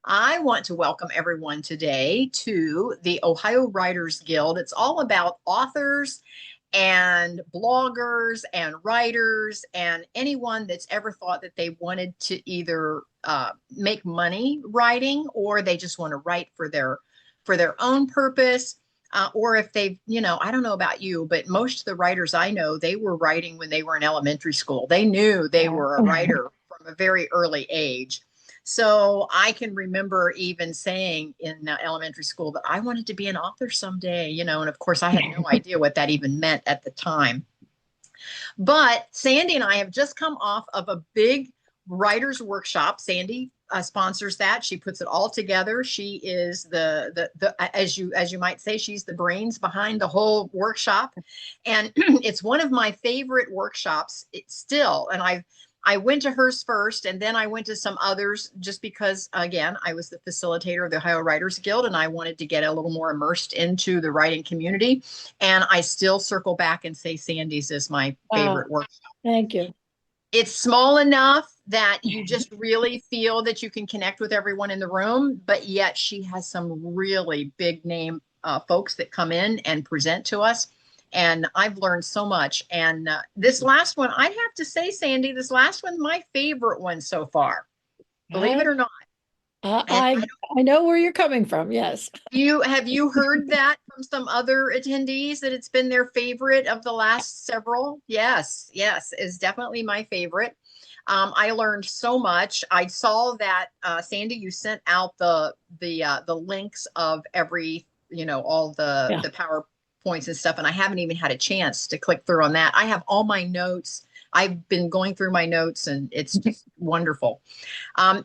I want to welcome everyone today to the Ohio Writers Guild. It's all about authors and bloggers and writers and anyone that's ever thought that they wanted to either make money writing, or they just want to write for their own purpose. Or if they've, I don't know about you, but most of the writers I know, they were writing when they were in elementary school. They knew they Yeah. were a writer from a very early age. So I can remember even saying in elementary school that I wanted to be an author someday, and of course I had no idea what that even meant at the time. But Sandy and I have just come off of a big writers workshop. Sandy sponsors that. She puts it all together. She is the as you might say, she's the brains behind the whole workshop, and it's one of my favorite workshops. It's still, and I went to hers first, and then I went to some others just because, again, I was the facilitator of the Ohio Writers Guild, and I wanted to get a little more immersed into the writing community. And I still circle back and say Sandy's is my Wow. favorite work. Thank you. It's small enough that you just really feel that you can connect with everyone in the room, but yet she has some really big name folks that come in and present to us. And I've learned so much. And this last one, I have to say, Sandy, this last one, my favorite one so far, believe it I or not. I And I I know where you're coming from. Yes. have you heard that from some other attendees that it's been their favorite of the last several? Yes, yes, is definitely my favorite. I learned so much. I saw that Sandy, you sent out the links of every, all Yeah. the PowerPoints and stuff, and I haven't even had a chance to click through on that. I have all my notes. I've been going through my notes, and it's just wonderful.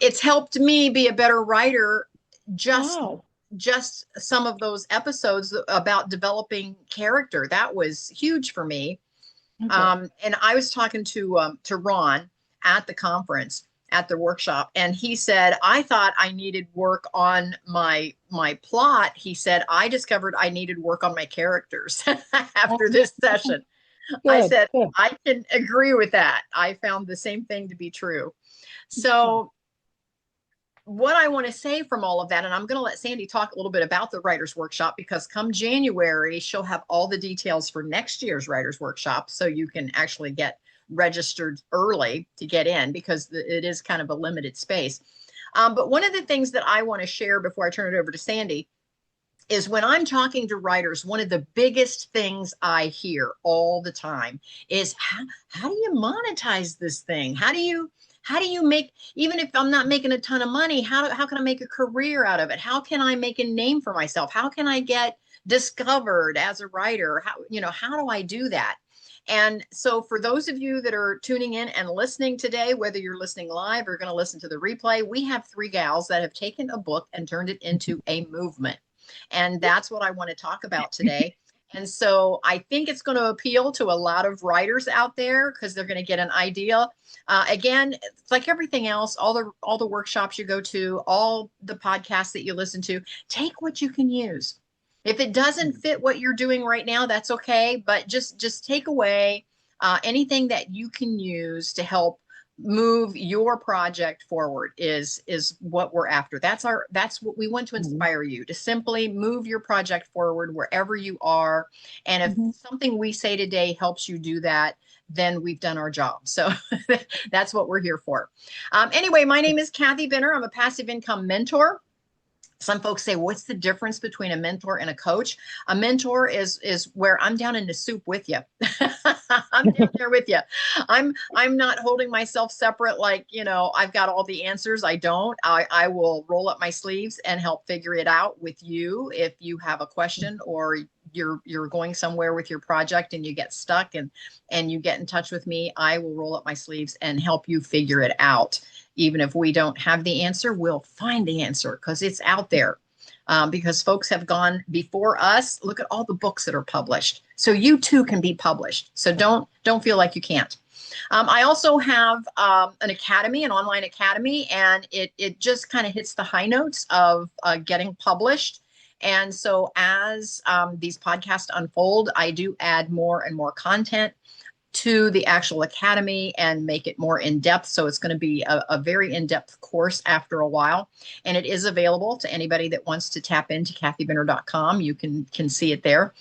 It's helped me be a better writer. Just Wow. just some of those episodes about developing character, that was huge for me. Okay. And I was talking to Ron at the conference, at the workshop, and he said I thought I needed work on my plot. He said I discovered I needed work on my characters after this session. I Good. said Good. I can agree with that. I found the same thing to be true. So what I want to say from all of that, and I'm going to let Sandy talk a little bit about the writers workshop, because come January, she'll have all the details for next year's writers workshop. So you can actually get registered early to get in, because it is kind of a limited space. But one of the things that I want to share before I turn it over to Sandy is when I'm talking to writers, one of the biggest things I hear all the time is how do you monetize this thing? How do you make, even if I'm not making a ton of money, how can I make a career out of it? How can I make a name for myself? How can I get discovered as a writer? How do I do that? And so for those of you that are tuning in and listening today, whether you're listening live or going to listen to the replay, we have three gals that have taken a book and turned it into a movement. And that's what I want to talk about today. And so I think it's going to appeal to a lot of writers out there, because they're going to get an idea. Again, it's like everything else, all the workshops you go to, all the podcasts that you listen to, take what you can use. If it doesn't fit what you're doing right now, that's okay. But just take away anything that you can use to help move your project forward is what we're after. That's what we want to Mhm. inspire you to simply move your project forward wherever you are. And if Mhm. something we say today helps you do that, then we've done our job. So that's what we're here for. Anyway, my name is Kathy Benner. I'm a passive income mentor. Some folks say, what's the difference between a mentor and a coach? A mentor is where I'm down in the soup with you. I'm down there with you. I'm not holding myself separate, like, I've got all the answers. I don't. I will roll up my sleeves and help figure it out with you. If you have a question, or you're going somewhere with your project and you get stuck, and you get in touch with me, I will roll up my sleeves and help you figure it out. Even if we don't have the answer, we'll find the answer, because it's out there. Because folks have gone before us. Look at all the books that are published. So you too can be published. So don't feel like you can't. I also have an academy, an online academy, and it just kind of hits the high notes of getting published. And so as these podcasts unfold, I do add more and more content to the actual academy and make it more in-depth. So it's going to be a very in-depth course after a while. And it is available to anybody that wants to tap into kathybinner.com. You can see it there.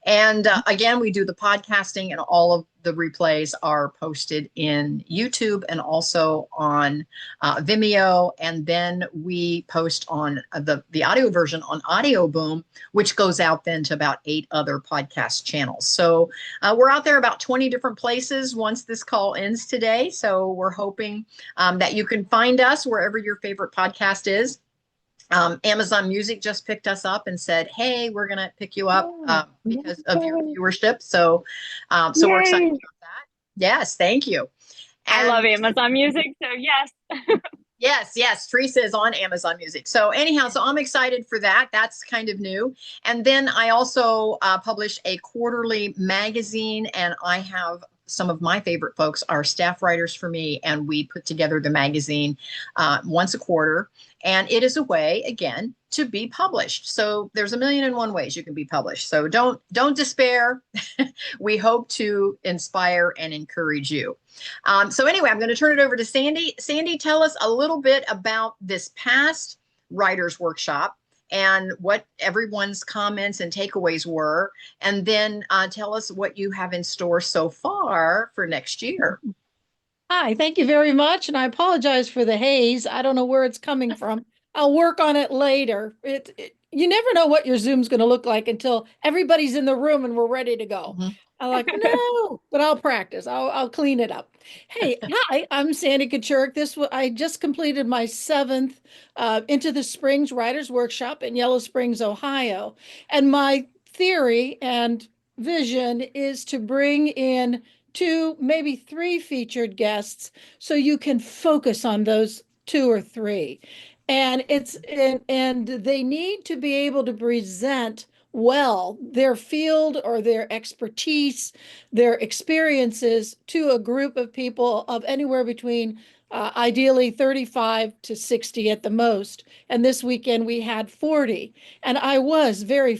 And again, we do the podcasting, and all of the replays are posted in YouTube and also on Vimeo. And then we post on the audio version on Audio Boom, which goes out then to about 8 other podcast channels. So we're out there about 20 different places once this call ends today. So we're hoping that you can find us wherever your favorite podcast is. Amazon Music just picked us up and said, "Hey, we're going to pick you up because of your viewership." So, so we're excited about that. Yes, thank you. And I love Amazon Music, so yes. Yes, Theresa is on Amazon Music. So anyhow, so I'm excited for that. That's kind of new. And then I also publish a quarterly magazine, and I have some of my favorite folks are staff writers for me, and we put together the magazine once a quarter. And it is a way, again, to be published. So there's 1,000,001 ways you can be published. So don't despair. We hope to inspire and encourage you. So anyway, I'm going to turn it over to Sandy. Sandy, tell us a little bit about this past writers workshop and what everyone's comments and takeaways were, and then tell us what you have in store so far for next year. Hi, thank you very much. And I apologize for the haze. I don't know where it's coming from. I'll work on it later. You never know what your Zoom's going to look like until everybody's in the room and we're ready to go. Mm-hmm. I'm like, no, but I'll practice. I'll clean it up. Hey, hi, I'm Sandy Kachurik. I just completed my 7th Into the Springs Writers Workshop in Yellow Springs, Ohio. And my theory and vision is to bring in 2, maybe 3 featured guests so you can focus on those 2 or 3. And and they need to be able to present well their field or their expertise, their experiences to a group of people of anywhere between ideally 35 to 60 at the most. And this weekend we had 40. And I was very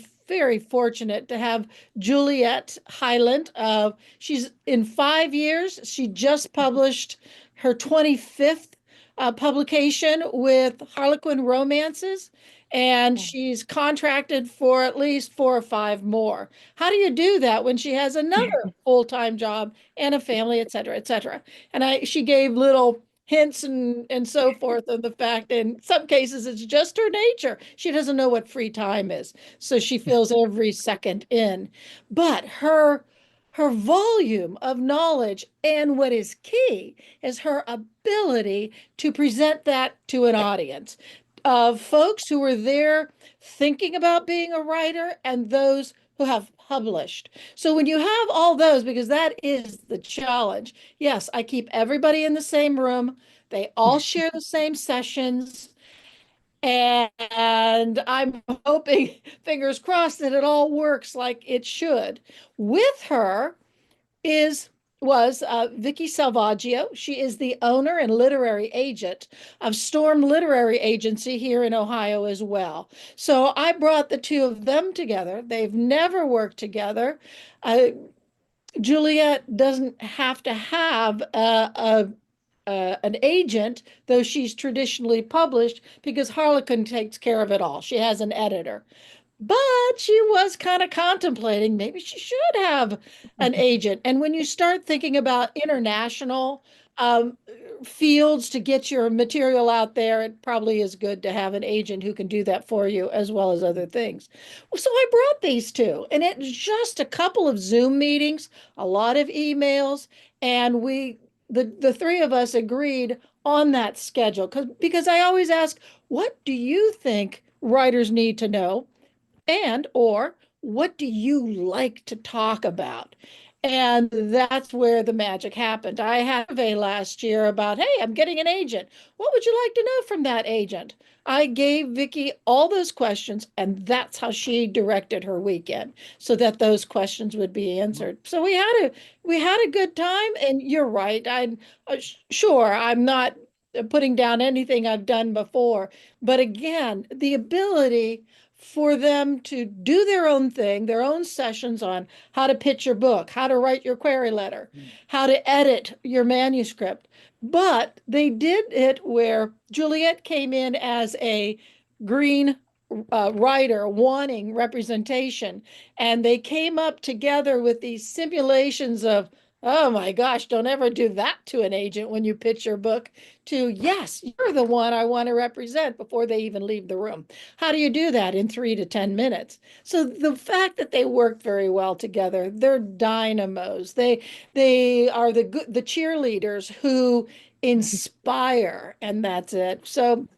fortunate to have Juliet Hyland. She's in 5 years. She just published her 25th publication with Harlequin Romances, and she's contracted for at least 4 or 5 more. How do you do that when she has another full-time job and a family, et cetera, et cetera? And she gave little hints and so forth of the fact in some cases it's just her nature. She doesn't know what free time is, so she fills every second in. But her volume of knowledge, and what is key is her ability to present that to an audience of folks who are there thinking about being a writer and those who have published. So when you have all those, because that is the challenge, yes, I keep everybody in the same room. They all share the same sessions. And I'm hoping, fingers crossed, that it all works like it should. With her was Vicky Salvaggio. She is the owner and literary agent of Storm Literary Agency here in Ohio as well. So I brought the 2 of them together. They've never worked together. Juliet doesn't have to have an agent, though she's traditionally published, because Harlequin takes care of it all. She has an editor. But she was kind of contemplating maybe she should have an agent. And when you start thinking about international fields to get your material out there, it probably is good to have an agent who can do that for you as well as other things. So I brought these 2, and it's just a couple of Zoom meetings, a lot of emails, and the 3 of us agreed on that schedule because I always ask, what do you think writers need to know? Or what do you like to talk about? And that's where the magic happened. I had a survey last year about, hey, I'm getting an agent. What would you like to know from that agent? I gave Vicky all those questions, and that's how she directed her weekend so that those questions would be answered. So we had a good time, and you're right. I'm sure I'm not putting down anything I've done before, but again, the ability for them to do their own thing, their own sessions on how to pitch your book, how to write your query letter, how to edit your manuscript. But they did it where Juliet came in as a green writer wanting representation, and they came up together with these simulations of, oh my gosh, don't ever do that to an agent when you pitch your book, to yes, you're the one I want to represent before they even leave the room. How do you do that in 3 to 10 minutes? So the fact that they work very well together, they're dynamos. They are the cheerleaders who inspire, and that's it. So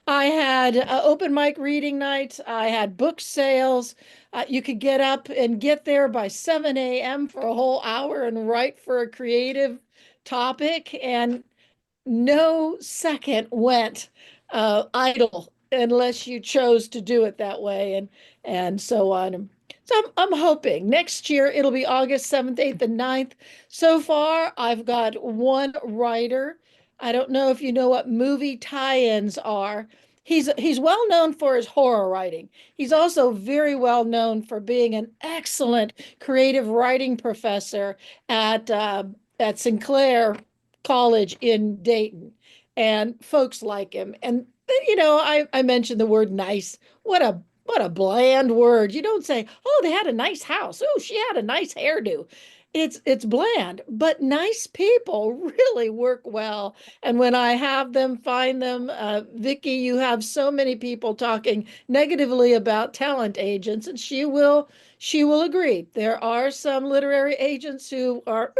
I had open mic reading nights. I had book sales. You could get up and get there by 7 a.m. for a whole hour and write for a creative topic. And no second went idle unless you chose to do it that way, and so on. So I'm hoping next year it'll be August 7th, 8th, and 9th. So far, I've got one writer. I don't know if you know what movie tie-ins are. He's well known for his horror writing. He's also very well known for being an excellent creative writing professor at Sinclair College in Dayton, and folks like him. And I mentioned the word nice. What a bland word. You don't say, "Oh, they had a nice house. Oh, she had a nice hairdo." It's bland, but nice people really work well. And when I have them, find them, Vicky, you have so many people talking negatively about talent agents, and she will agree. There are some literary agents who are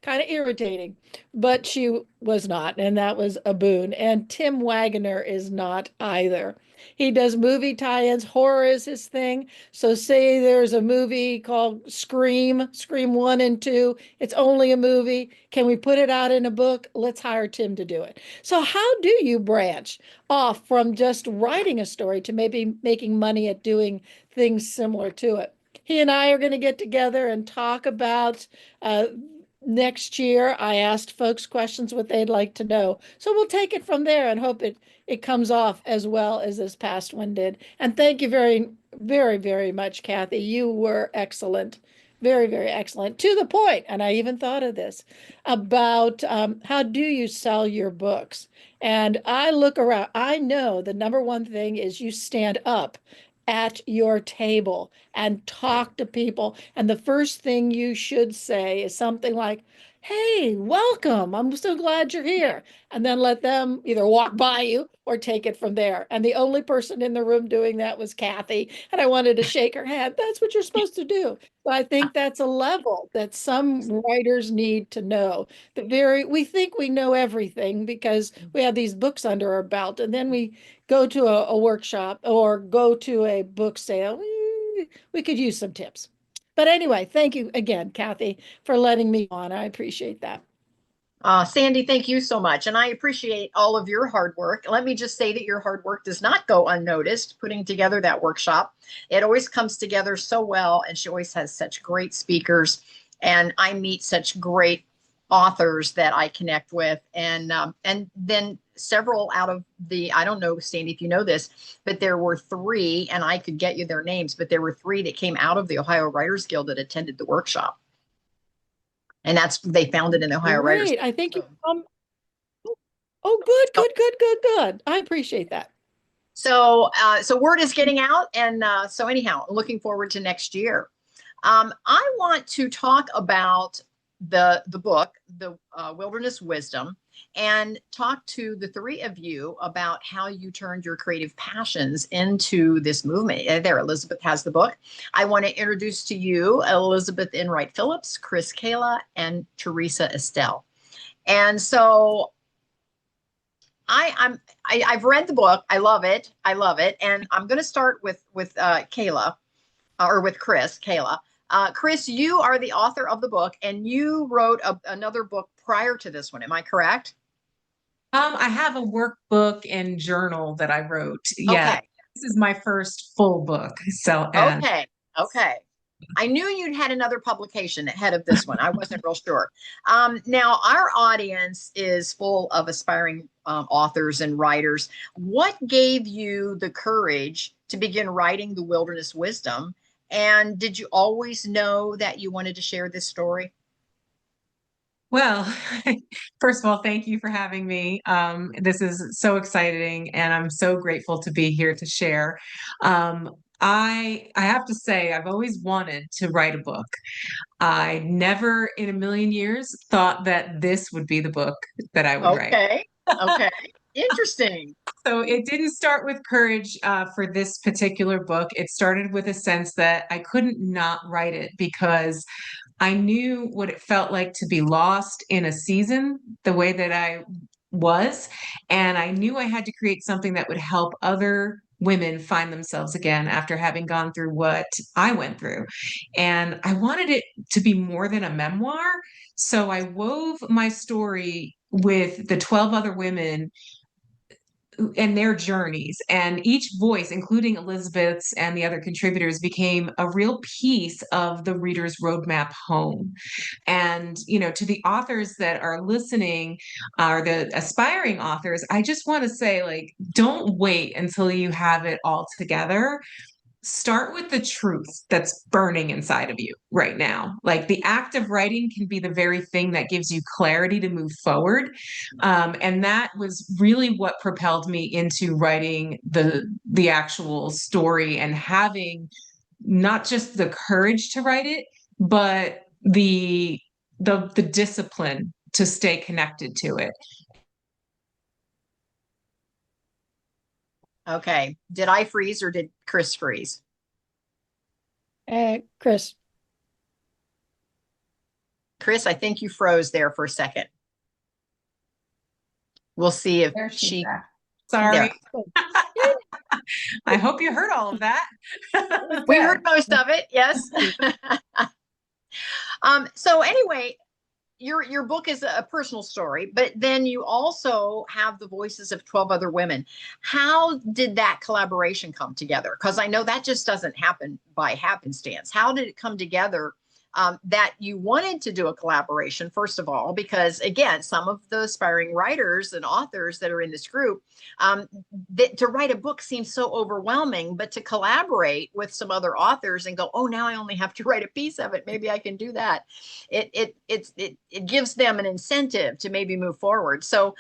kind of irritating, but she was not, and that was a boon. And Tim Wagner is not either. He does movie tie-ins. Horror is his thing. So say there's a movie called Scream 1 and 2. It's only a movie. Can we put it out in a book? Let's hire Tim to do it. So how do you branch off from just writing a story to maybe making money at doing things similar to it? He and I are going to get together and talk about next year. I asked folks questions what they'd like to know. So we'll take it from there and hope it comes off as well as this past one did. And thank you very, very, very much, Kathy. You were excellent. Very, very excellent. To the point, and I even thought of this, about how do you sell your books? And I look around. I know the number one thing is you stand up at your table and talk to people. And the first thing you should say is something like, "Hey, welcome. I'm so glad you're here." And then let them either walk by you or take it from there. And the only person in the room doing that was Kathy. And I wanted to shake her hand. That's what you're supposed to do. So I think that's a level that some writers need to know. We think we know everything because we have these books under our belt, and then we go to a workshop or go to a book sale. We could use some tips. But anyway, thank you again, Kathy, for letting me on. I appreciate that. Sandy, thank you so much. And I appreciate all of your hard work. Let me just say that your hard work does not go unnoticed putting together that workshop. It always comes together so well, and she always has such great speakers. And I meet such great authors that I connect with. And then several out of I don't know, Sandy, if you know this, but there were 3, and I could get you their names, but there were 3 that came out of the Ohio Writers Guild that attended the workshop. And they found it in the Ohio Writers Guild. I think you oh, good. I appreciate that. So word is getting out, and so anyhow, looking forward to next year. I want to talk about the book, the Wilderness Wisdom, and talk to the 3 of you about how you turned your creative passions into this movement. There, Elizabeth has the book. I want to introduce to you Elizabeth Enright Phillips, Kris Cala, and Theresa Estel. And so I've read the book. I love it. And I'm going to start with Kala, or with Kris Cala. Kris, you are the author of the book, and you wrote another book prior to this one. Am I correct? I have a workbook and journal that I wrote. Yeah, Okay. this is my first full book. So, Okay. I knew you'd had another publication ahead of this one. I wasn't real sure. Now, our audience is full of aspiring authors and writers. What gave you the courage to begin writing The Wilderness Wisdom? And did you always know that you wanted to share this story? Well, first of all, thank you for having me. This is so exciting, and I'm so grateful to be here to share. I have to say, I've always wanted to write a book. I never in a million years thought that this would be the book that I would write. Okay. Okay. Interesting. So it didn't start with courage for this particular book. It started with a sense that I couldn't not write it because I knew what it felt like to be lost in a season the way that I was. And I knew I had to create something that would help other women find themselves again after having gone through what I went through. And I wanted it to be more than a memoir. So I wove my story with the 12 other women and their journeys, and each voice, including Elizabeth's and the other contributors, became a real piece of the reader's roadmap home. And to the authors that are listening, or the aspiring authors, I just want to say, like, don't wait until you have it all together. Start with the truth that's burning inside of you right now. Like, the act of writing can be the very thing that gives you clarity to move forward. And that was really what propelled me into writing the actual story, and having not just the courage to write it, but the discipline to stay connected to it. Okay. Did I freeze or did Kris freeze? Kris. Kris, I think you froze there for a second. We'll see if There she's she. at. Sorry. There. I hope you heard all of that. We heard most of it, yes. So anyway, your book is a personal story, but then you also have the voices of 12 other women. How did that collaboration come together? Because I know that just doesn't happen by happenstance. How did it come together that you wanted to do a collaboration, first of all? Because again, some of the aspiring writers and authors that are in this group, to write a book seems so overwhelming, but to collaborate with some other authors and go, oh, now I only have to write a piece of it, maybe I can do that. It gives them an incentive to maybe move forward. So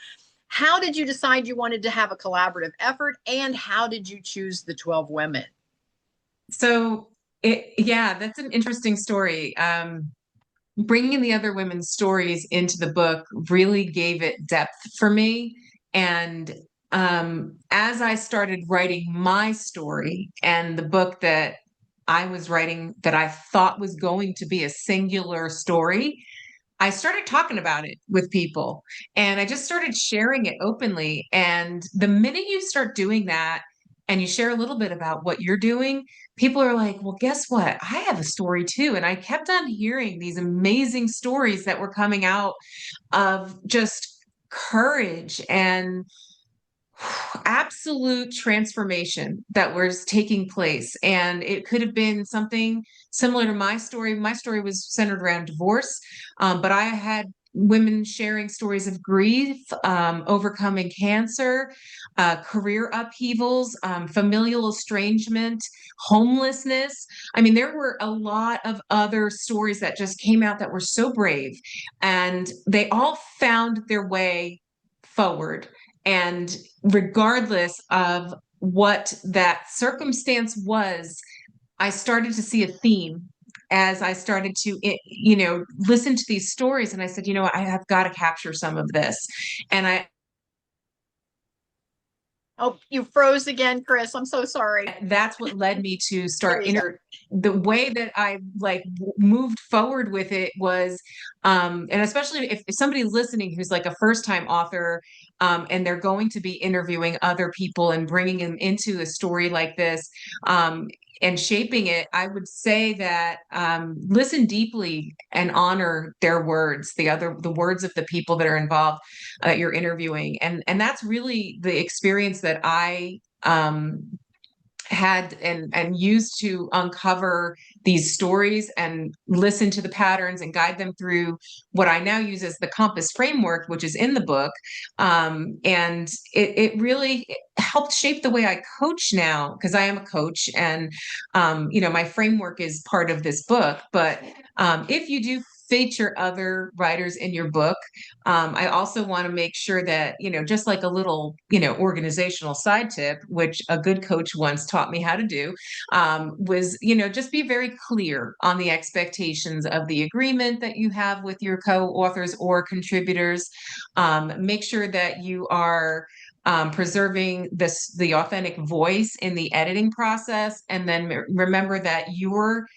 how did you decide you wanted to have a collaborative effort, and how did you choose the 12 women? So yeah, that's an interesting story. Bringing the other women's stories into the book really gave it depth for me. And as I started writing my story, and the book that I was writing that I thought was going to be a singular story, I started talking about it with people, and I just started sharing it openly. And the minute you start doing that and you share a little bit about what you're doing, people are like, well, guess what? I have a story too. And I kept on hearing these amazing stories that were coming out of just courage and absolute transformation that was taking place. And it could have been something similar to my story. My story was centered around divorce, but I had women sharing stories of grief, overcoming cancer, career upheavals, familial estrangement, homelessness. I mean, there were a lot of other stories that just came out that were so brave, and they all found their way forward. And regardless of what that circumstance was, I started to see a theme as I started to, listen to these stories. And I said, I have got to capture some of this. And Oh, you froze again, Kris. I'm so sorry. that's what led me to start the way that I moved forward with it was, and especially if somebody's listening who's like a first time author, and they're going to be interviewing other people and bringing them into a story like this, and shaping it, I would say that listen deeply and honor their words, the words of the people that are involved, that you're interviewing, and that's really the experience that I had and used to uncover these stories and listen to the patterns and guide them through what I now use as the compass framework, which is in the book. And it really helped shape the way I coach now, because I am a coach, and my framework is part of this book. But if you do feature other writers in your book, I also want to make sure that, just like a little, organizational side tip, which a good coach once taught me how to do, was, just be very clear on the expectations of the agreement that you have with your co-authors or contributors. Make sure that you are preserving the authentic voice in the editing process. And then remember that you're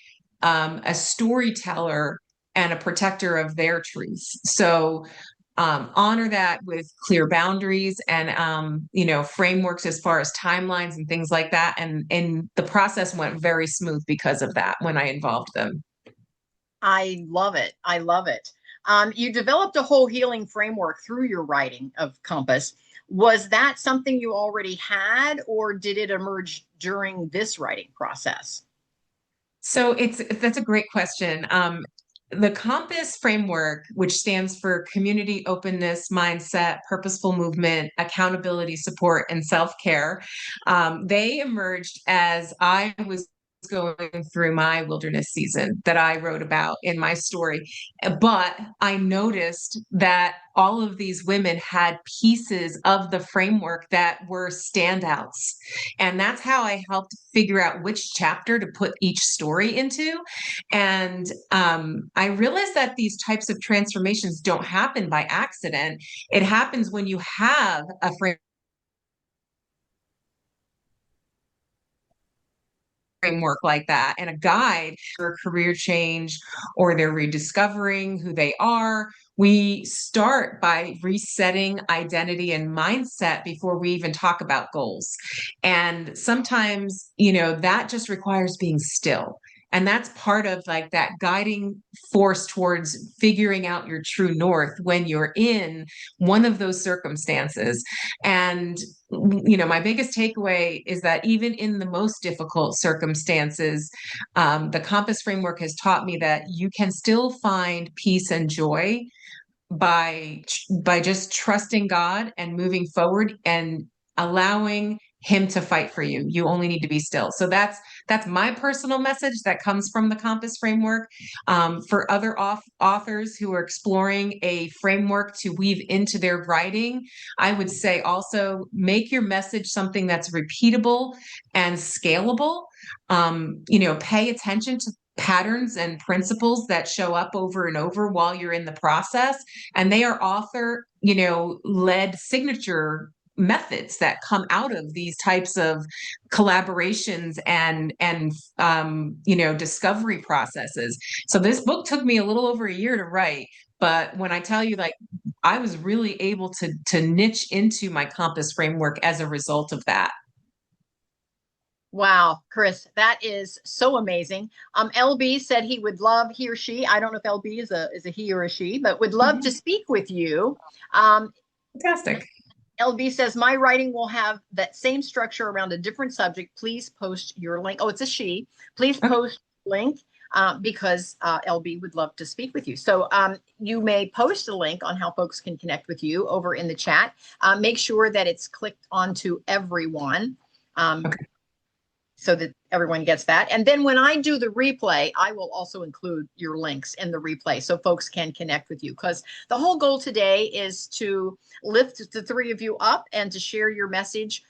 a storyteller and a protector of their truths. So honor that with clear boundaries and frameworks as far as timelines and things like that. And the process went very smooth because of that when I involved them. I love it. I love it. You developed a whole healing framework through your writing of Compass. Was that something you already had, or did it emerge during this writing process? So that's a great question. The Compass framework, which stands for community openness, mindset, purposeful movement, accountability, support, and self-care, they emerged as I was going through my wilderness season that I wrote about in my story. But I noticed that all of these women had pieces of the framework that were standouts. And that's how I helped figure out which chapter to put each story into. And I realized that these types of transformations don't happen by accident. It happens when you have a framework like that and a guide for career change, or they're rediscovering who they are. We start by resetting identity and mindset before we even talk about goals. And sometimes, that just requires being still. And that's part of like that guiding force towards figuring out your true north when you're in one of those circumstances. And my biggest takeaway is that even in the most difficult circumstances, the Compass framework has taught me that you can still find peace and joy by just trusting God and moving forward and allowing him to fight for you. You only need to be still. So that's my personal message that comes from the Compass framework. For other authors who are exploring a framework to weave into their writing, I would say also make your message something that's repeatable and scalable. Pay attention to patterns and principles that show up over and over while you're in the process. And they are author, led signature methods that come out of these types of collaborations and discovery processes. So this book took me a little over a year to write, but when I tell you, like, I was really able to niche into my Compass framework as a result of that. Wow, Kris, that is so amazing. LB said he or she, I don't know if LB is a he or a she, but would love to speak with you. Fantastic. LB says, my writing will have that same structure around a different subject. Please post your link. Oh, it's a she. Please post link because LB would love to speak with you. So you may post a link on how folks can connect with you over in the chat. Make sure that it's clicked onto everyone. So that everyone gets that. And then when I do the replay, I will also include your links in the replay so folks can connect with you, because the whole goal today is to lift the three of you up and to share your message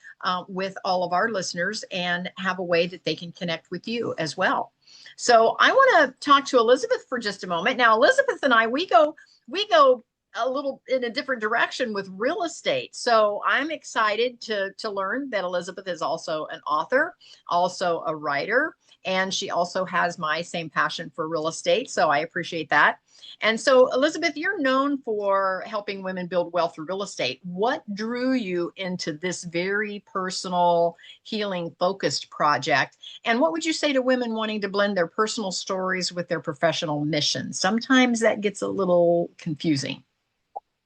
with all of our listeners and have a way that they can connect with you as well. So I want to talk to Elizabeth for just a moment. Now, Elizabeth and I, we go a little in a different direction with real estate. So I'm excited to learn that Elizabeth is also an author, also a writer, and she also has my same passion for real estate. So I appreciate that. And so, Elizabeth, you're known for helping women build wealth through real estate. What drew you into this very personal, healing focused project? And what would you say to women wanting to blend their personal stories with their professional mission? Sometimes that gets a little confusing.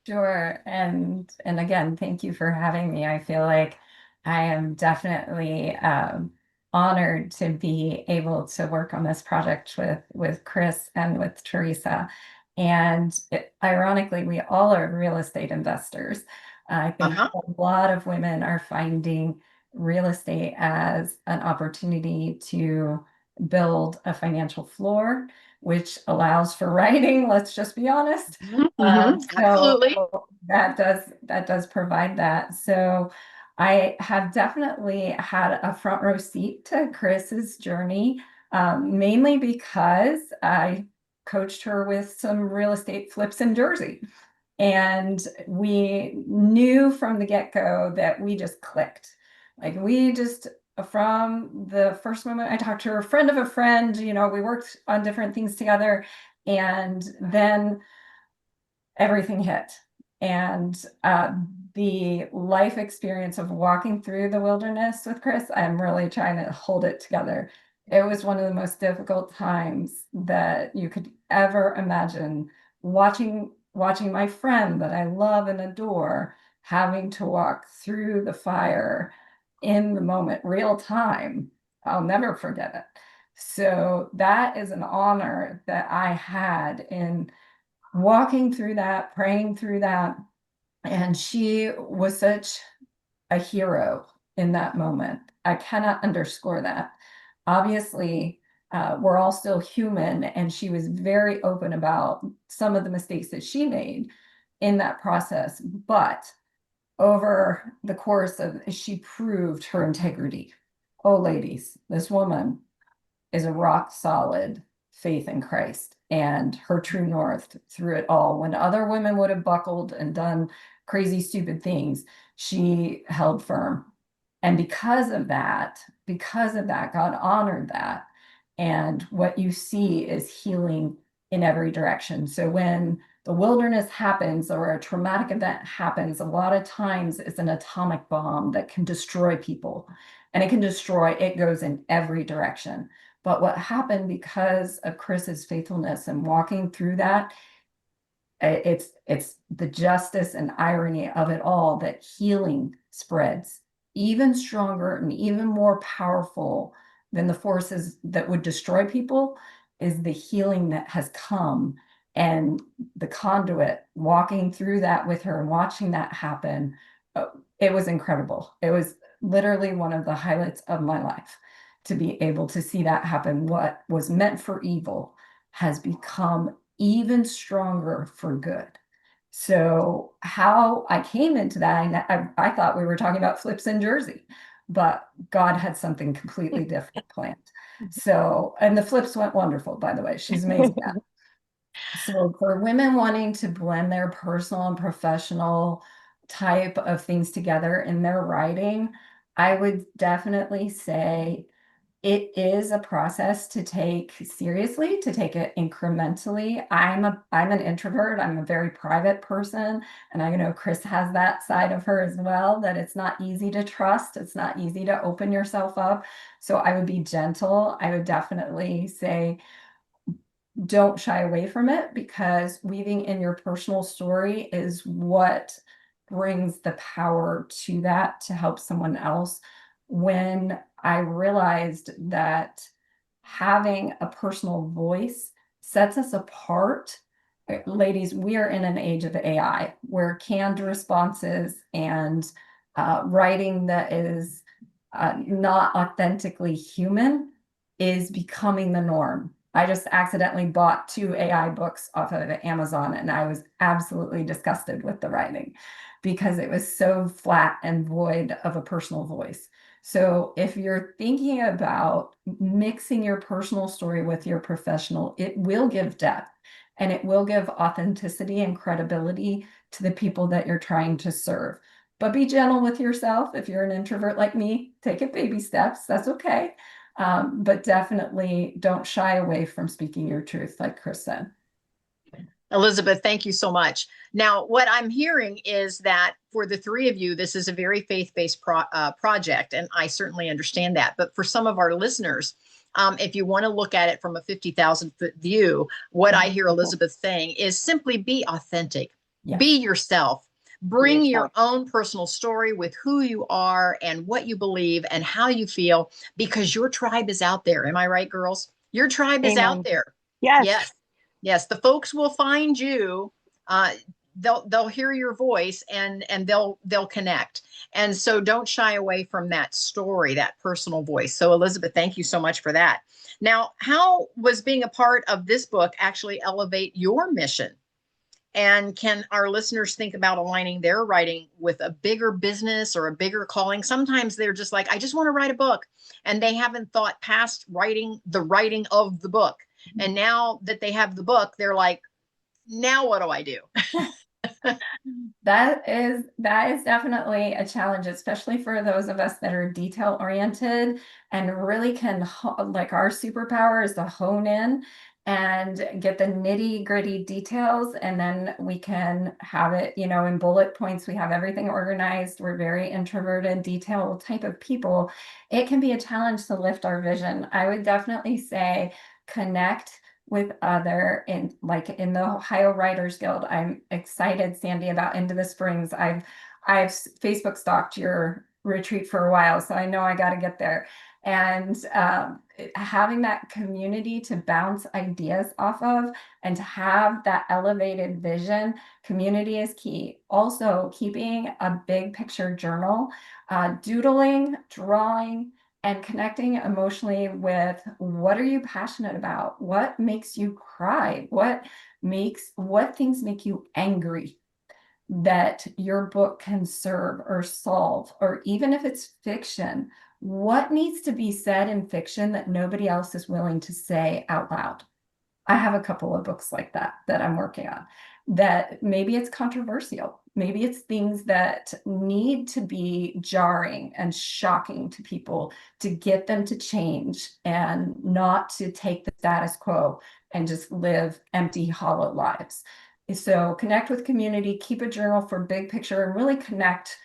Sure. And again, thank you for having me. I feel like I am definitely honored to be able to work on this project with Kris and with Theresa. And ironically, we all are real estate investors. I think a lot of women are finding real estate as an opportunity to build a financial floor, which allows for writing. Let's just be honest. Absolutely. So that does provide that. So I have definitely had a front row seat to Kris's journey, mainly because I coached her with some real estate flips in Jersey. And we knew from the get-go that we just clicked. Like we just, from the first moment I talked to her, a friend of a friend, we worked on different things together, and then everything hit. And the life experience of walking through the wilderness with Kris, I'm really trying to hold it together. It was one of the most difficult times that you could ever imagine, watching my friend that I love and adore having to walk through the fire in the moment, real time. I'll never forget it. So that is an honor that I had in walking through that, praying through that. And she was such a hero in that moment. I cannot underscore that. Obviously, we're all still human, and she was very open about some of the mistakes that she made in that process. But over the course of, she proved her integrity. Oh, ladies, this woman is a rock solid faith in Christ and her true north through it all. When other women would have buckled and done crazy, stupid things, she held firm. And because of that, God honored that. And what you see is healing in every direction. So when the wilderness happens or a traumatic event happens, a lot of times it's an atomic bomb that can destroy people. And it goes in every direction. But what happened because of Kris's faithfulness and walking through that, it's the justice and irony of it all that healing spreads even stronger and even more powerful than the forces that would destroy people is the healing that has come. And the conduit walking through that with her and watching that happen, it was incredible. It was literally one of the highlights of my life to be able to see that happen. What was meant for evil has become even stronger for good. So how I came into that, I thought we were talking about flips in Jersey, but God had something completely different planned. So, and the flips went wonderful, by the way. She's amazing at it. So for women wanting to blend their personal and professional type of things together in their writing, I would definitely say it is a process to take seriously, to take it incrementally. I'm an introvert. I'm a very private person. And I know Kris has that side of her as well, that it's not easy to trust. It's not easy to open yourself up. So I would be gentle. I would definitely say, don't shy away from it, because weaving in your personal story is what brings the power to that to help someone else. When I realized that having a personal voice sets us apart, ladies, we are in an age of AI where canned responses and writing that is not authentically human is becoming the norm. I just accidentally bought 2 AI books off of Amazon, and I was absolutely disgusted with the writing because it was so flat and void of a personal voice. So if you're thinking about mixing your personal story with your professional, it will give depth and it will give authenticity and credibility to the people that you're trying to serve. But be gentle with yourself. If you're an introvert like me, take it baby steps. That's okay. But definitely don't shy away from speaking your truth, like Kris said. Elizabeth, thank you so much. Now, what I'm hearing is that for the 3 of you, this is a very faith-based project, and I certainly understand that. But for some of our listeners, if you want to look at it from a 50,000-foot view, what I hear Elizabeth saying is simply be authentic, be yourself. Bring Huge your help. own personal story with who you are and what you believe and how you feel, because your tribe is out there. Am I right, girls? Your tribe is out Amen. there. Yes. Yes. Yes. The folks will find you. They'll hear your voice and they'll connect. And so don't shy away from that story, that personal voice. So Elizabeth, thank you so much for that. Now, how was being a part of this book actually elevate your mission? And can our listeners think about aligning their writing with a bigger business or a bigger calling? Sometimes they're just like, I just want to write a book. And they haven't thought past the writing of the book. And now that they have the book, they're like, now what do I do? That is definitely a challenge, especially for those of us that are detail oriented and really can, like, our superpower is to hone in and get the nitty gritty details. And then we can have it, in bullet points. We have everything organized. We're very introverted, detail type of people. It can be a challenge to lift our vision. I would definitely say connect with other in the Ohio Writers Guild. I'm excited, Sandy, about Into the Springs. I've Facebook stalked your retreat for a while, so I know I got to get there. And having that community to bounce ideas off of and to have that elevated vision, community is key. Also, keeping a big picture journal, doodling, drawing, and connecting emotionally with what are you passionate about? What makes you cry? What things make you angry that your book can serve or solve? Or even if it's fiction, what needs to be said in fiction that nobody else is willing to say out loud? I have a couple of books like that I'm working on, that maybe it's controversial. Maybe it's things that need to be jarring and shocking to people to get them to change and not to take the status quo and just live empty, hollow lives. So connect with community, keep a journal for big picture, and really connect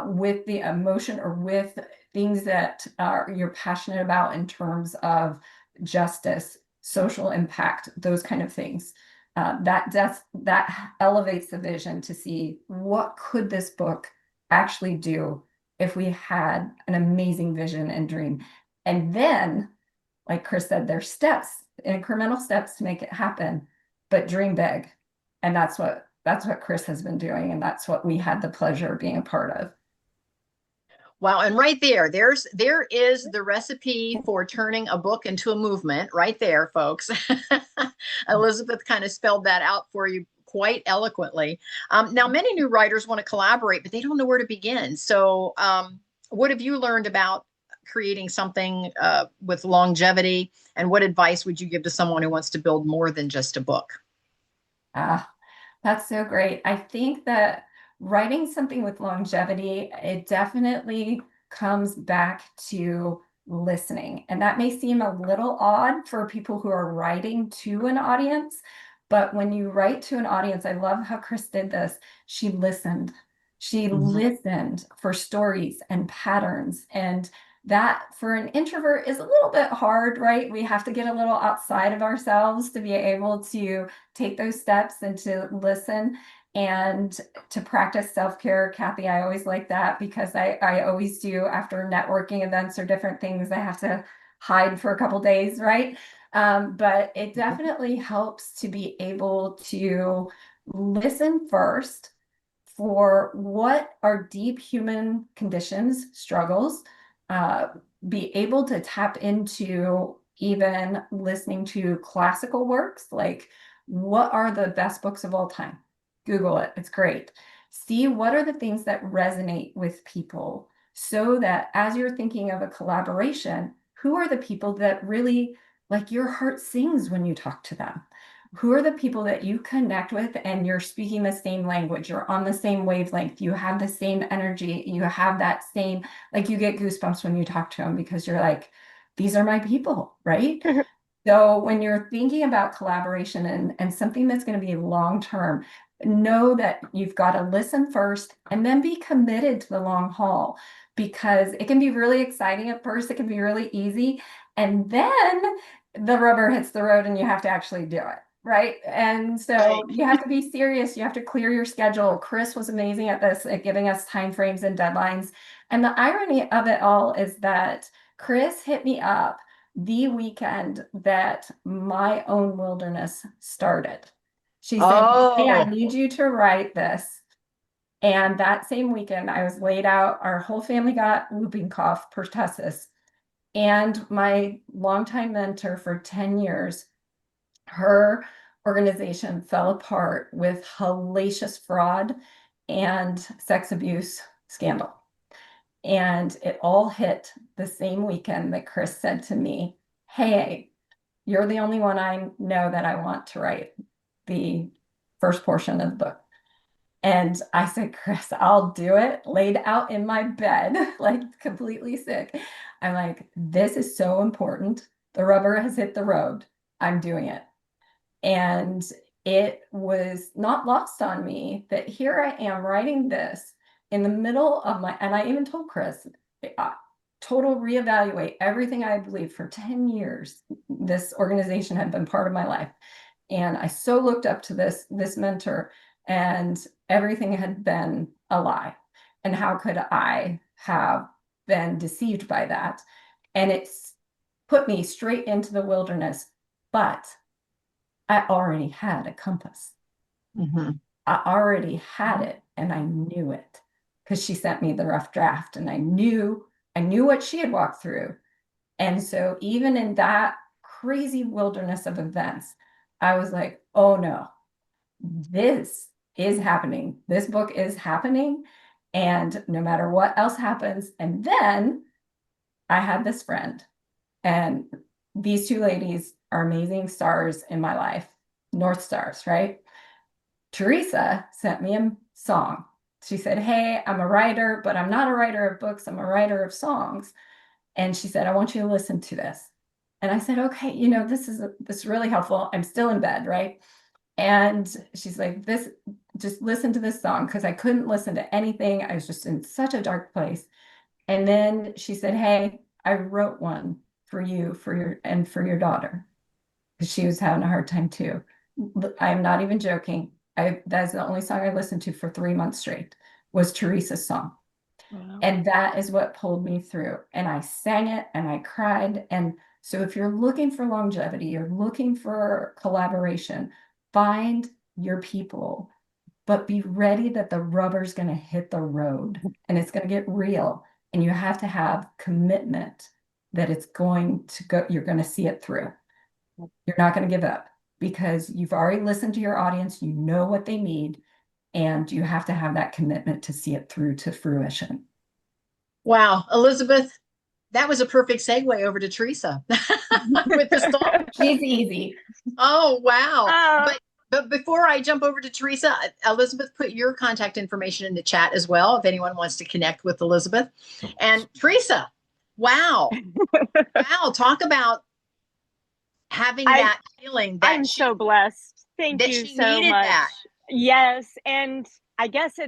with the emotion or with things that you're passionate about in terms of justice, social impact, those kind of things. That elevates the vision to see what could this book actually do if we had an amazing vision and dream. And then, like Kris said, there's steps, incremental steps to make it happen, but dream big. And that's what Kris has been doing, and that's what we had the pleasure of being a part of. Wow. And right there is the recipe for turning a book into a movement right there, folks. Elizabeth kind of spelled that out for you quite eloquently. Now, many new writers want to collaborate, but they don't know where to begin. So what have you learned about creating something with longevity? And what advice would you give to someone who wants to build more than just a book? That's so great. I think that writing something with longevity, it definitely comes back to listening. And that may seem a little odd for people who are writing to an audience, but when you write to an audience, I love how Kris did this. She listened. She listened for stories and patterns. And that for an introvert is a little bit hard, right? We have to get a little outside of ourselves to be able to take those steps and to listen and to practice self-care. Kathy, I always like that because I always do after networking events or different things. I have to hide for a couple days, right? But it definitely helps to be able to listen first for what are deep human conditions, struggles, be able to tap into even listening to classical works, like what are the best books of all time? Google it, it's great. See what are the things that resonate with people so that as you're thinking of a collaboration, who are the people that really like your heart sings when you talk to them? Who are the people that you connect with and you're speaking the same language, you're on the same wavelength, you have the same energy, you have that same, like you get goosebumps when you talk to them because you're like, these are my people, right? So when you're thinking about collaboration and something that's going to be long-term, know that you've got to listen first and then be committed to the long haul, because it can be really exciting at first, it can be really easy, and then the rubber hits the road and you have to actually do it. right? And so Right. you have to be serious. You have to clear your schedule. Kris was amazing at this, at giving us timeframes and deadlines. And the irony of it all is that Kris hit me up the weekend that my own wilderness started. She said, "Hey, I Oh, need you to write this." And that same weekend, I was laid out. Our whole family got whooping cough, pertussis. And my longtime mentor for 10 years, her organization fell apart with hellacious fraud and sex abuse scandal. And it all hit the same weekend that Kris said to me, "Hey, you're the only one I know that I want to write the first portion of the book." And I said, "Kris, I'll do it." Laid out in my bed, like completely sick. I'm like, "This is so important. The rubber has hit the road. I'm doing it." And it was not lost on me that here I am writing this in the middle of my, and I even told Kris, total reevaluate everything I believed for 10 years. This organization had been part of my life. And I so looked up to this mentor, and everything had been a lie. And how could I have been deceived by that? And it's put me straight into the wilderness. But I already had a compass. mhm. I already had it, and I knew it because she sent me the rough draft, and I knew what she had walked through. And so even in that crazy wilderness of events, I was like, "Oh no, this is happening. This book is happening. And no matter what else happens." And then I had this friend, and these two ladies are amazing stars in my life, North Stars, right? Theresa sent me a song. She said, "Hey, I'm a writer, but I'm not a writer of books. I'm a writer of songs." And she said, "I want you to listen to this." And I said, "Okay, this is really helpful. I'm still in bed, right?" And she's like, just listen to this song," because I couldn't listen to anything. I was just in such a dark place. And then she said, "Hey, I wrote one for you, for your daughter," because she was having a hard time too. I am not even joking. That's the only song I listened to for 3 months straight, was Theresa's song. Wow. And that is what pulled me through. And I sang it and I cried. And so if you're looking for longevity, you're looking for collaboration, find your people, but be ready that the rubber's going to hit the road and it's going to get real. And you have to have commitment that it's going to go, you're going to see it through. You're not going to give up because you've already listened to your audience, you know what they need, and you have to have that commitment to see it through to fruition. Wow, Elizabeth, that was a perfect segue over to Theresa with the song. She's easy. Oh, wow. Oh. But before I jump over to Theresa, Elizabeth, put your contact information in the chat as well if anyone wants to connect with Elizabeth. And Theresa, wow. Wow, talk about having that feeling that I'm so blessed. Thank that you she so needed much. that. Yes, and I guess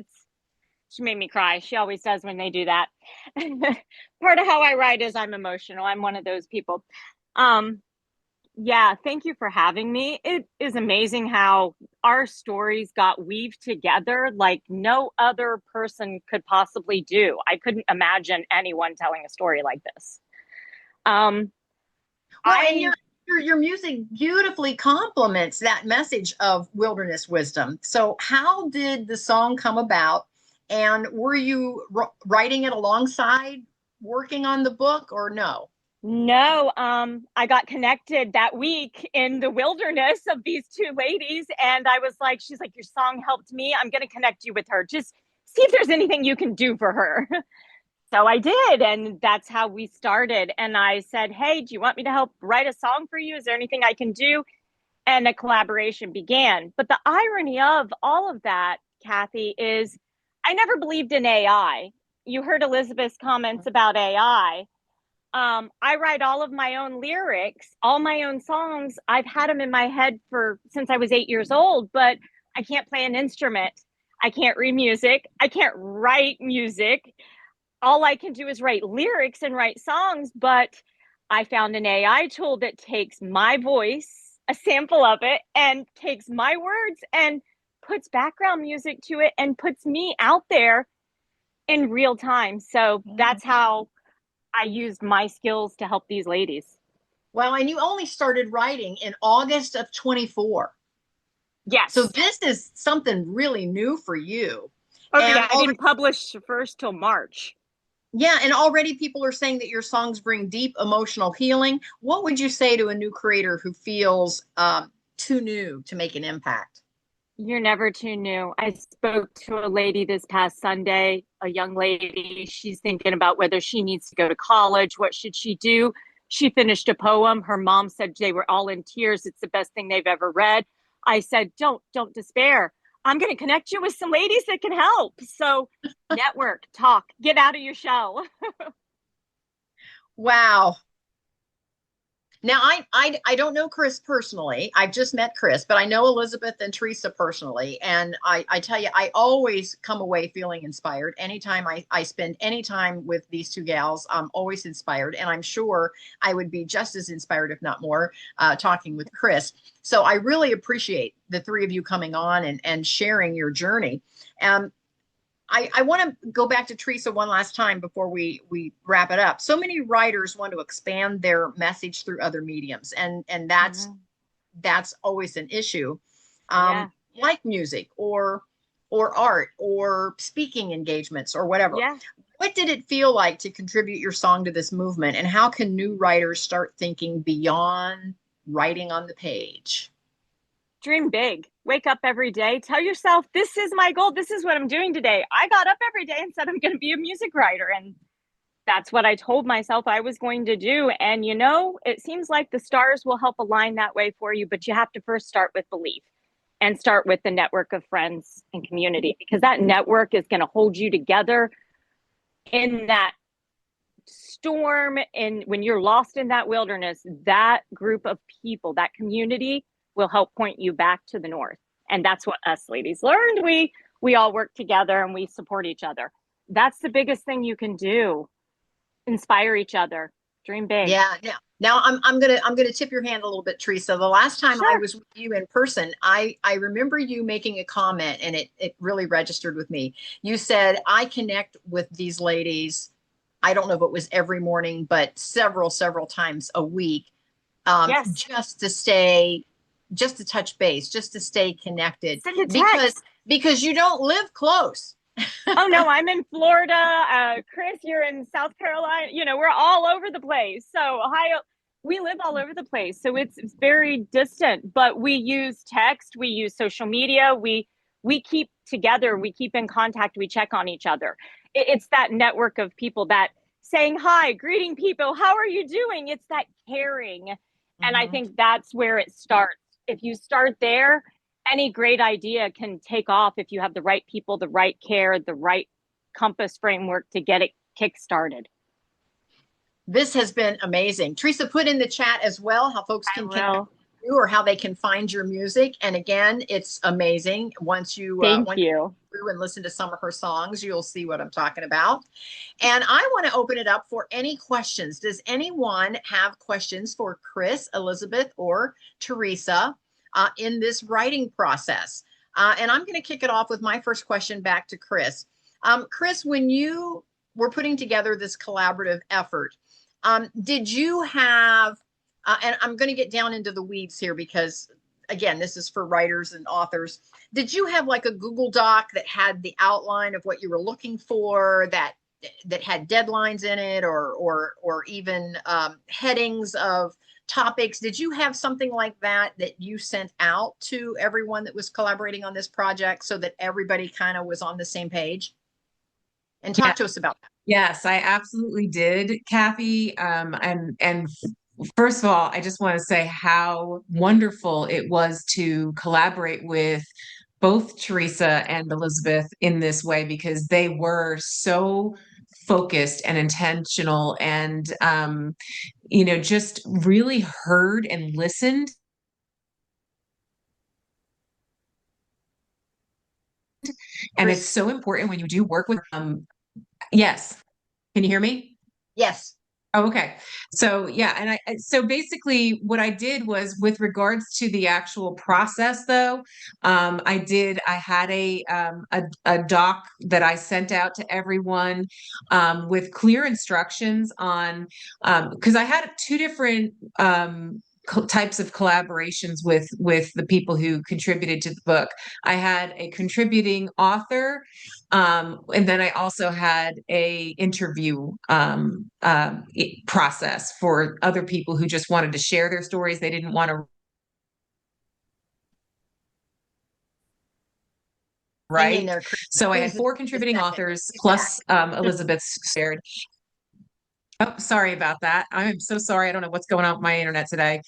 she made me cry. She always does when they do that. Part of how I write is I'm emotional. I'm one of those people. Yeah, thank you for having me. It is amazing how our stories got weaved together like no other person could possibly do. I couldn't imagine anyone telling a story like this. Well, and your music beautifully complements that message of wilderness wisdom. So how did the song come about? And were you writing it alongside working on the book or no? No, I got connected that week in the wilderness of these two ladies. And I was like, she's like, "Your song helped me. I'm going to connect you with her. Just see if there's anything you can do for her." So I did. And that's how we started. And I said, "Hey, do you want me to help write a song for you? Is there anything I can do?" And a collaboration began. But the irony of all of that, Kathy, is I never believed in AI. You heard Elizabeth's comments about AI. I write all of my own lyrics, all my own songs. I've had them in my head since I was 8 years old, but I can't play an instrument. I can't read music. I can't write music. All I can do is write lyrics and write songs, but I found an AI tool that takes my voice, a sample of it and takes my words and puts background music to it and puts me out there in real time. So that's how I used my skills to help these ladies. Well, and you only started writing in August of 24. Yes. So this is something really new for you. Oh, and yeah. I didn't publish first till March. Yeah, and already people are saying that your songs bring deep emotional healing. What would you say to a new creator who feels too new to make an impact? You're never too new. I spoke to a lady this past Sunday, a young lady. She's thinking about whether she needs to go to college. What should she do? She finished a poem. Her mom said they were all in tears. It's the best thing they've ever read. I said, don't despair. I'm going to connect you with some ladies that can help. So network, talk, get out of your shell. Wow. Now, I don't know Kris personally. I've just met Kris, but I know Elizabeth and Theresa personally. And I tell you, I always come away feeling inspired. Anytime I spend any time with these two gals, I'm always inspired. And I'm sure I would be just as inspired, if not more, talking with Kris. So I really appreciate the three of you coming on and sharing your journey. I want to go back to Theresa one last time before we wrap it up. So many writers want to expand their message through other mediums, and that's always an issue, like music or art or speaking engagements or whatever. Yeah. What did it feel like to contribute your song to this movement, and how can new writers start thinking beyond writing on the page? Dream big. Wake up every day. Tell yourself, this is my goal. This is what I'm doing today. I got up every day and said I'm going to be a music writer. And that's what I told myself I was going to do. And, you know, it seems like the stars will help align that way for you. But you have to first start with belief and start with the network of friends and community, because that network is going to hold you together in that storm. And when you're lost in that wilderness, that group of people, that community, will help point you back to the north. And that's what us ladies learned. We all work together and we support each other. That's the biggest thing you can do. Inspire each other. Dream big. Yeah. Now I'm gonna tip your hand a little bit, Theresa. The last time I was with you in person, I remember you making a comment, and it really registered with me. You said, I connect with these ladies, I don't know if it was every morning, but several times a week, just to touch base, just to stay connected, because you don't live close. Oh no, I'm in Florida. Kris, you're in South Carolina. You know, we're all over the place. So Ohio, we live all over the place. So it's very distant, but we use text, we use social media, we keep together, we keep in contact, we check on each other. It's that network of people that saying hi, greeting people, how are you doing? It's that caring. And I think that's where it starts. If you start there, any great idea can take off if you have the right people, the right care, the right compass framework to get it kick-started. This has been amazing. Theresa, put in the chat as well how folks can connect with you or how they can find your music. And again, it's amazing. Once you go through and listen to some of her songs, you'll see what I'm talking about. And I want to open it up for any questions. Does anyone have questions for Kris, Elizabeth, or Theresa in this writing process? And I'm going to kick it off with my first question back to Kris. Kris, when you were putting together this collaborative effort, did you have, and I'm going to get down into the weeds here because, again, this is for writers and authors. Did you have like a Google Doc that had the outline of what you were looking for, that had deadlines in it, or even headings of topics? Did you have something like that you sent out to everyone that was collaborating on this project so that everybody kind of was on the same page? And talk to us about that. Yes, I absolutely did, Kathy. And first of all, I just want to say how wonderful it was to collaborate with both Theresa and Elizabeth in this way, because they were so focused and intentional and, just really heard and listened. And it's so important when you do work with, yes. Can you hear me? Yes. Oh, okay. So yeah, and so basically what I did was, with regards to the actual process though, I had a doc that I sent out to everyone, with clear instructions on, because I had two different types of collaborations with the people who contributed to the book. I had a contributing author, and then I also had a interview process for other people who just wanted to share their stories. They didn't want to Hang in write. there, Kris. So I had Lose it 4 for a contributing second. authors She's back. plus Elizabeth shared. Oh, sorry about that. I'm so sorry. I don't know what's going on with my internet today.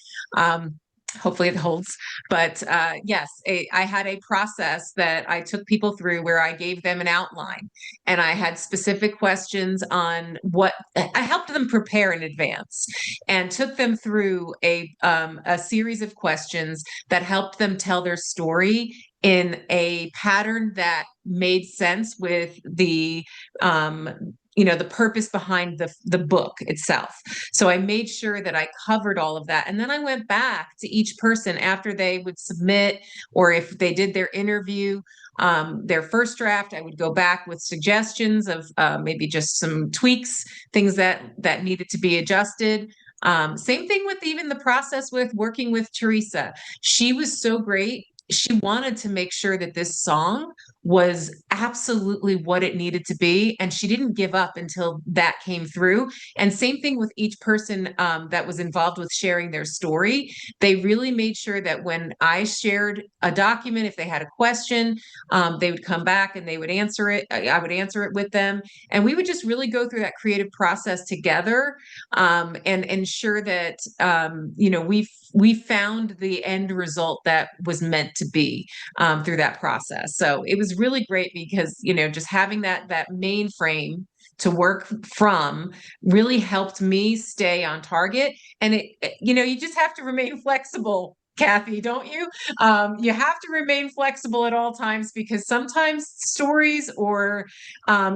Hopefully it holds. But yes, I had a process that I took people through where I gave them an outline, and I had specific questions on what I helped them prepare in advance, and took them through a series of questions that helped them tell their story in a pattern that made sense with the the purpose behind the book itself. So I made sure that I covered all of that. And then I went back to each person after they would submit, or if they did their interview, their first draft, I would go back with suggestions of maybe just some tweaks, things that needed to be adjusted. Same thing with even the process with working with Theresa. She was so great. She wanted to make sure that this song was absolutely what it needed to be, and she didn't give up until that came through. And same thing with each person that was involved with sharing their story. They really made sure that when I shared a document, if they had a question, they would come back and they would answer it. I would answer it with them, and we would just really go through that creative process together, and ensure that we found the end result that was meant to be, through that process. So it was really great because, just having that mainframe to work from really helped me stay on target. And you just have to remain flexible, Kathy, don't you? You have to remain flexible at all times, because sometimes stories or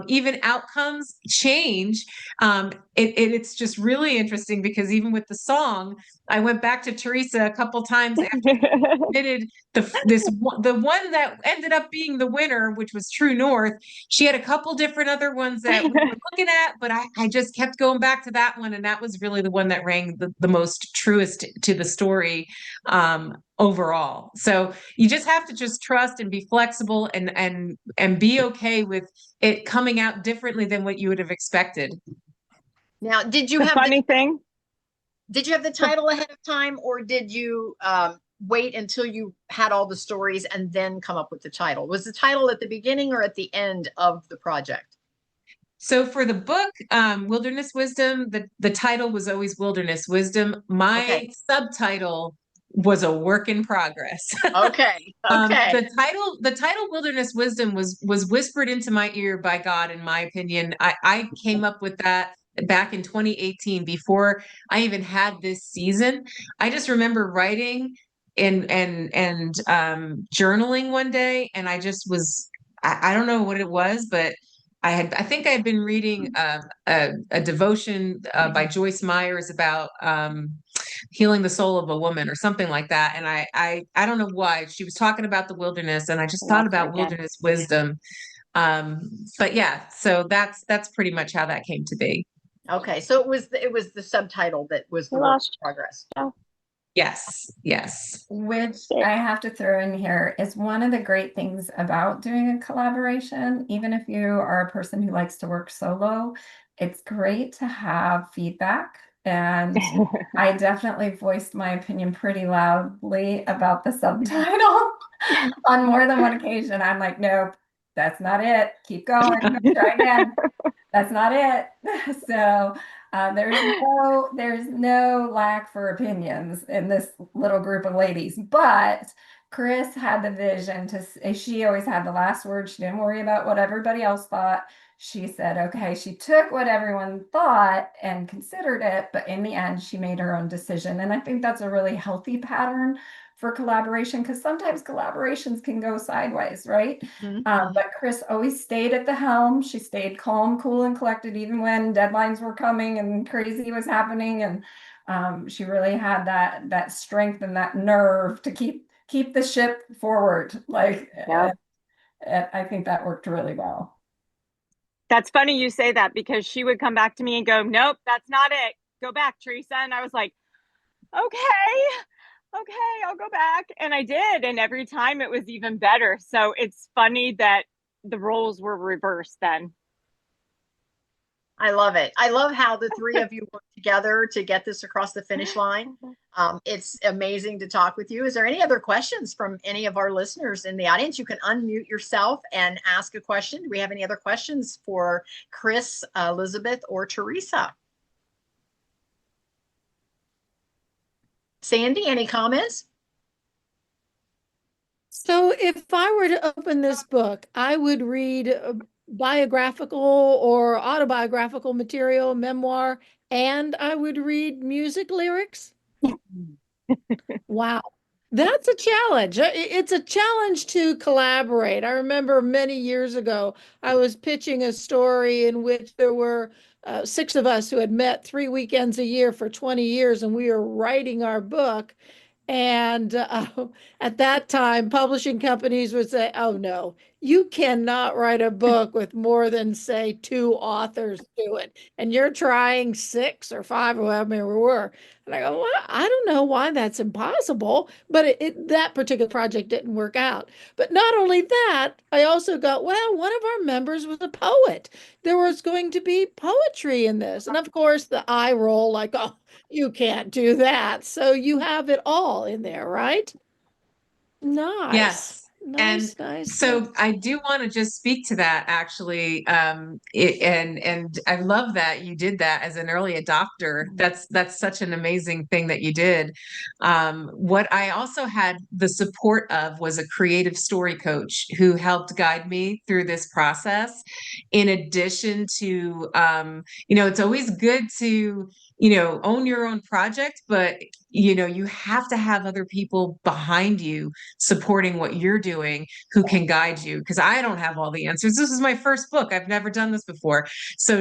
even outcomes change. It's just really interesting, because even with the song, I went back to Theresa a couple times after submitted the one that ended up being the winner, which was True North. She had a couple different other ones that we were looking at, but I just kept going back to that one, and that was really the one that rang the most truest to the story, overall. So you just have to just trust and be flexible, and be okay with it coming out differently than what you would have expected. Now, did you The have funny thing? did you have the title ahead of time, or did you wait until you had all the stories and then come up with the title? Was the title at the beginning or at the end of the project? So for the book, Wilderness Wisdom, the title was always Wilderness Wisdom. My subtitle was a work in progress. Okay. Okay. The title Wilderness Wisdom was whispered into my ear by God, in my opinion. I came up with that back in 2018, before I even had this season. I just remember writing and journaling one day, and I just was, I don't know what it was, but I think I had been reading a devotion by Joyce Myers about healing the soul of a woman or something like that. And I don't know why she was talking about the wilderness, and I just thought about wilderness wisdom. But yeah, so that's pretty much how that came to be. Okay. So it was the subtitle that was the work in progress. Yes. Which I have to throw in here is one of the great things about doing a collaboration. Even if you are a person who likes to work solo, it's great to have feedback. And I definitely voiced my opinion pretty loudly about the subtitle on more than one occasion. I'm like, nope, that's not it. Keep going. Try again. That's not it. So there's no lack for opinions in this little group of ladies, but Kris had the vision she always had the last word. She didn't worry about what everybody else thought. She said, okay, she took what everyone thought and considered it, but in the end, she made her own decision. And I think that's a really healthy pattern for collaboration, because sometimes collaborations can go sideways, right? But Kris always stayed at the helm. She stayed calm, cool, and collected, even when deadlines were coming and crazy was happening. And she really had that strength and that nerve to keep the ship forward. Like, and I think that worked really well. That's funny you say that, because she would come back to me and go, nope, that's not it. Go back, Theresa. And I was like, okay, I'll go back. And I did. And every time it was even better. So it's funny that the roles were reversed then. I love it. I love how the three of you work together to get this across the finish line. It's amazing to talk with you. Is there any other questions from any of our listeners in the audience? You can unmute yourself and ask a question. Do we have any other questions for Kris, Elizabeth, or Theresa? Sandy, any comments? So if I were to open this book, I would read biographical or autobiographical material, memoir, and I would read music lyrics. Wow. That's a challenge. It's a challenge to collaborate. I remember many years ago, I was pitching a story in which there were 6 of us who had met 3 weekends a year for 20 years, and we were writing our book. And at that time, publishing companies would say, oh, no, you cannot write a book with more than, say, 2 authors to it. And you're trying 6 or 5 or however many we were. And I go, well, I don't know why that's impossible, but that particular project didn't work out. But not only that, I also got, well, one of our members was a poet. There was going to be poetry in this. And of course, the eye roll, like, oh, you can't do that. So you have it all in there, right? Nice. Yes. Nice. So I do want to just speak to that actually. And I love that you did that as an early adopter. That's such an amazing thing that you did. What I also had the support of was a creative story coach who helped guide me through this process. In addition to, it's always good to, own your own project, but you have to have other people behind you supporting what you're doing who can guide you, because I don't have all the answers. This is my first book. I've never done this before. So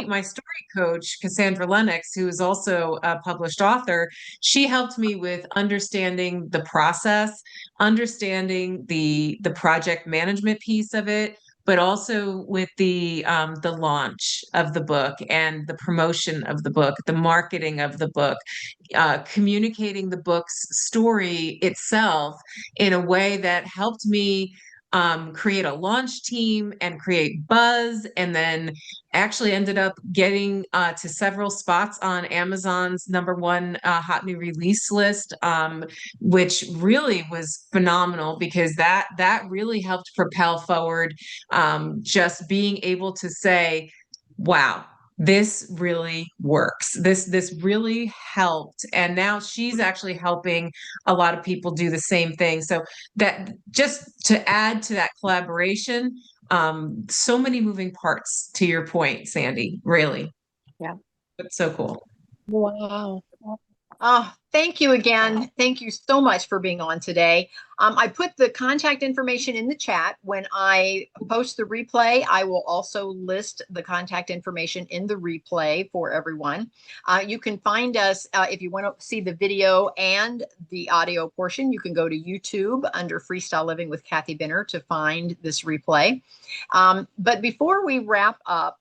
my story coach, Cassandra Lennox, who is also a published author, she helped me with understanding the process, understanding the project management piece of it, but also with the launch of the book and the promotion of the book, the marketing of the book, communicating the book's story itself in a way that helped me create a launch team and create buzz, and then actually ended up getting to several spots on Amazon's #1 hot new release list, which really was phenomenal, because that really helped propel forward just being able to say, wow, this really works. This really helped. And now she's actually helping a lot of people do the same thing. So that, just to add to that collaboration, so many moving parts, to your point, Sandy, really. Yeah. It's so cool. Wow. Oh, thank you again. Thank you so much for being on today. I put the contact information in the chat. When I post the replay, I will also list the contact information in the replay for everyone. You can find us, if you want to see the video and the audio portion, you can go to YouTube under Freestyle Living with Kathy Binner to find this replay. But before we wrap up,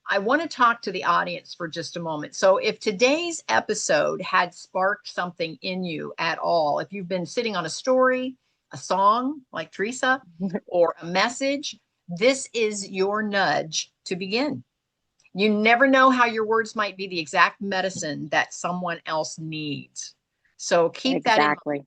I want to talk to the audience for just a moment. So if today's episode had sparked something in you at all, if you've been sitting on a story, a song like Theresa, or a message, this is your nudge to begin. You never know how your words might be the exact medicine that someone else needs. So keep that in mind.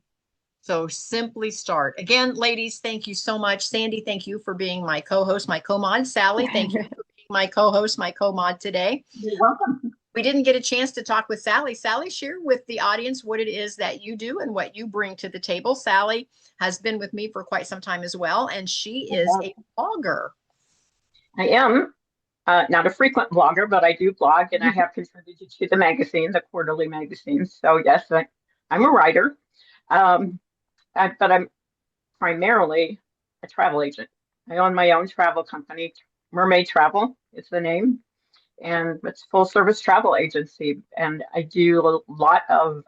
So simply start. Again, ladies, thank you so much. Sandy, thank you for being my co-host, my co-mod. Sally, thank you for being my co-host, my co-mod today. You're welcome. We didn't get a chance to talk with Sally. Sally, share with the audience what it is that you do and what you bring to the table. Sally has been with me for quite some time as well, and she is a blogger. I am not a frequent blogger, but I do blog, and I have contributed to the magazine, the quarterly magazine. So yes, I'm a writer, but I'm primarily a travel agent. I own my own travel company, Mermaid Travel is the name, and it's full service travel agency. And I do a lot of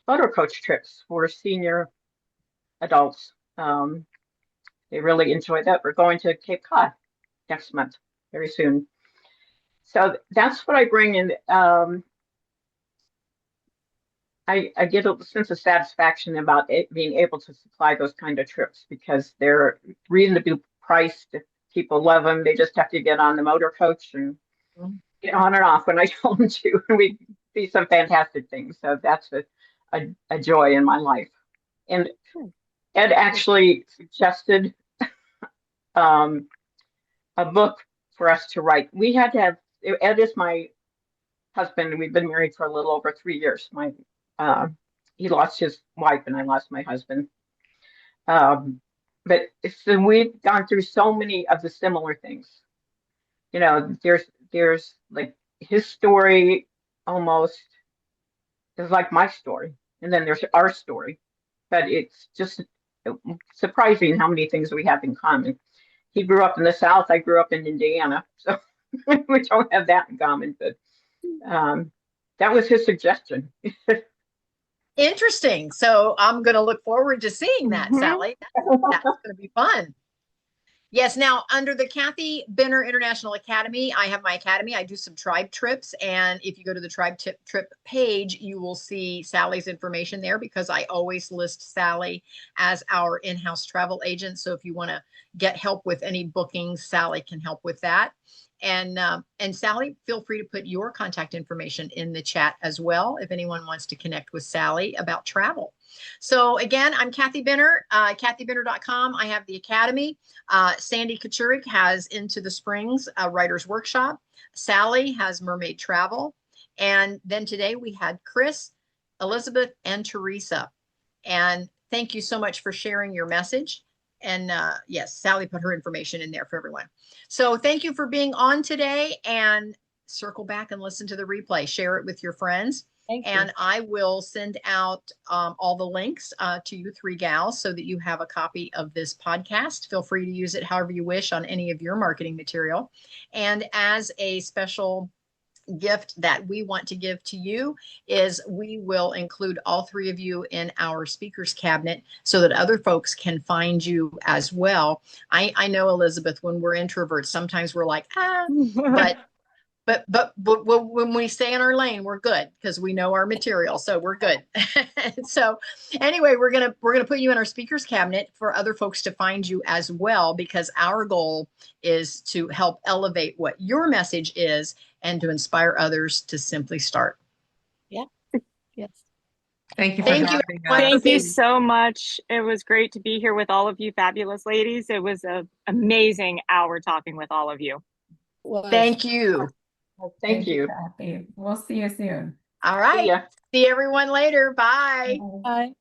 photo coach trips for senior adults. They really enjoy that. We're going to Cape Cod next month, very soon. So that's what I bring in. I get a sense of satisfaction about being able to supply those kind of trips because they're reasonably priced. People love them. They just have to get on the motor coach and get on and off when I tell them to. And we see some fantastic things. So that's a joy in my life. And Ed actually suggested a book for us to write. We had to have, Ed is my husband. We've been married for a little over 3 years. He lost his wife and I lost my husband. But so we've gone through so many of the similar things. You know, there's like his story almost is like my story. And then there's our story. But it's just surprising how many things we have in common. He grew up in the South. I grew up in Indiana. So we don't have that in common. But that was his suggestion. Interesting. So I'm going to look forward to seeing that, Sally. That's going to be fun. Yes. Now, under the Kathy Benner International Academy, I have my academy. I do some tribe trips. And if you go to the tribe trip page, you will see Sally's information there because I always list Sally as our in-house travel agent. So if you want to get help with any bookings, Sally can help with that. And Sally, feel free to put your contact information in the chat as well if anyone wants to connect with Sally about travel. So again, I'm Kathy Benner, kathybenner.com. I have the Academy. Sandy Kachurik has Into the Springs, a writer's workshop. Sally has Mermaid Travel. And then today we had Kris, Elizabeth, and Theresa. And thank you so much for sharing your message. And yes, Sally put her information in there for everyone. So thank you for being on today, and circle back and listen to the replay. Share it with your friends. And I will send out all the links to you three gals so that you have a copy of this podcast. Feel free to use it however you wish on any of your marketing material. And as a special gift that we want to give to you is we will include all three of you in our speakers cabinet so that other folks can find you as well. I know, Elizabeth, when we're introverts, sometimes we're like, but when we stay in our lane, we're good because we know our material, so we're good. So anyway, we're gonna put you in our speakers cabinet for other folks to find you as well, because our goal is to help elevate what your message is and to inspire others to simply start. Yeah. Yes. Thank you for Thank you, having us. everyone. Thank you so much. It was great to be here with all of you fabulous ladies. It was an amazing hour talking with all of you. Well, Thank you. Thank you. Kathy. We'll see you soon. All right. See ya. See everyone later. Bye. bye.